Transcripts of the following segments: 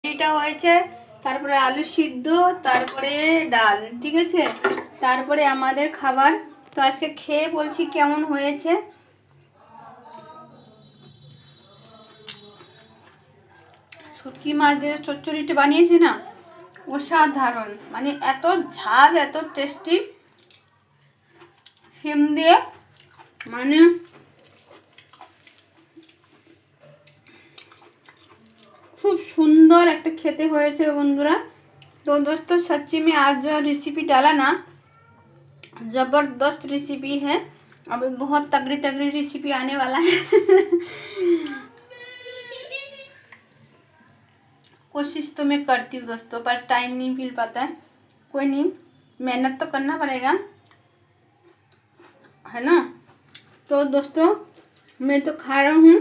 এটা হয়েছে, তারপরে আলু সিদ্ধ, তারপরে ডাল, ঠিক আছে, তারপরে আমাদের খাবার। তো আজকে খেয়ে বলছি কেমন হয়েছে। শুটকি মাছ দিয়ে চচ্চড়িটা বানিয়েছি না, অসাধারণ, মানে এত ঝাল, এত টেস্টি, হিম দিয়ে, মানে খুব সুন্দর একটা খেতে হয়েছে বন্ধুরা। तो दोस्तों सच्ची में आज जो रेसिपी डाला ना, ज़बरदस्त रेसिपी है। अभी बहुत तगड़ी तगड़ी रेसिपी आने वाला है। कोशिश तो मैं करती हूँ दोस्तों, पर टाइम नहीं मिल पाता है। कोई नहीं, मेहनत तो करना पड़ेगा, है ना। तो दोस्तों मैं तो खा रहा हूँ,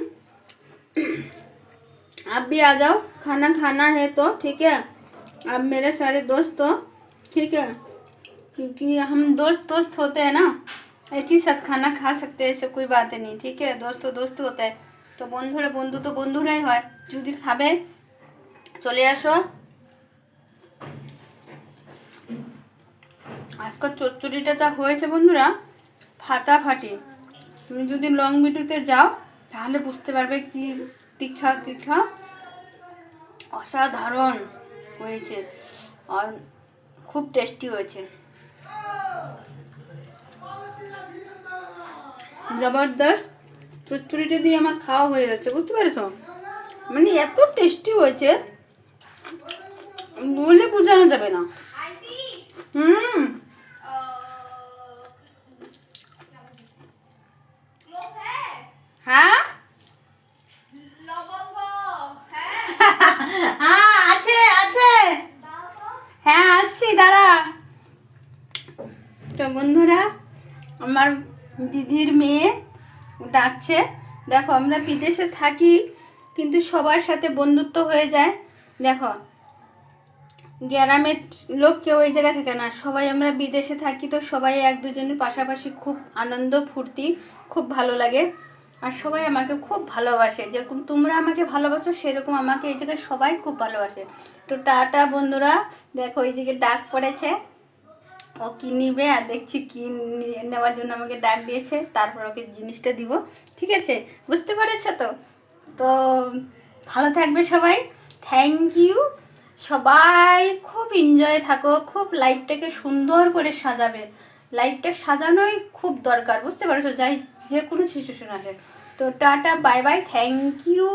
आप भी आ जाओ, खाना खाना है तो ठीक है। अब मेरे सारे दोस्त तो ठीक है, क्योंकि हम दोस्त होते हैं ना, एक ही साथ खाना खा सकते हैं, ऐसे कोई बात नहीं, ठीक है। दोस्त होता है, तो बंधु तो बंधुराई হয়, যদি খাবে চলে আসো। আজকাল চচ্চড়িটা যা হয়েছে বন্ধুরা, ফাটাফাটি। তুমি যদি লং ভিডিওতে যাও তাহলে বুঝতে পারবে কি তীখা তীখা, অসাধারণ হয়েছে আর খুব টেস্টি হয়েছে, জবরদস্ত। চচ্চড়িটা দিয়ে আমার খাওয়া হয়ে যাচ্ছে, বুঝতে পেরেছো, মানে এত টেস্টি হয়েছে বলে বোঝানো যাবে না। হ্যাঁ হ্যাঁ আছে আছে, হ্যাঁ আসছি, দাঁড়া। তো বন্ধুরা, আমার দিদির মেয়ে ডাকছে। দেখো আমরা বিদেশে থাকি কিন্তু সবার সাথে বন্ধুত্ব হয়ে যায়। দেখো গ্রামের লোক কেউ ওই জায়গা থাকে না, সবাই আমরা বিদেশে থাকি, তো সবাই এক দুজনের পাশাপাশি খুব আনন্দ ফুর্তি, খুব ভালো লাগে। আর সবাই আমাকে খুব ভালোবাসে, যেরকম তোমরা আমাকে ভালোবাসো সেরকম আমাকে এই জায়গায় সবাই খুব ভালোবাসে। তো টাটা বন্ধুরা, দেখো এই জায়গায় ডাক পড়েছে, ও কি নিবে, আর দেখছি কি নেওয়ার জন্য আমাকে ডাক দিয়েছে, তারপর ওকে জিনিসটা দিব, ঠিক আছে, বুঝতে পেরেছো তো। তো ভালো থাকবে সবাই, থ্যাংক ইউ। সবাই খুব এনজয় থাকো, খুব লাইফটাকে সুন্দর করে সাজাবে, লাইফটা সাজানোই খুব দরকার, বুঝতে পারছো, যাই যে কোনো সিচুয়েশন আসে। তো tata bye bye, thank you.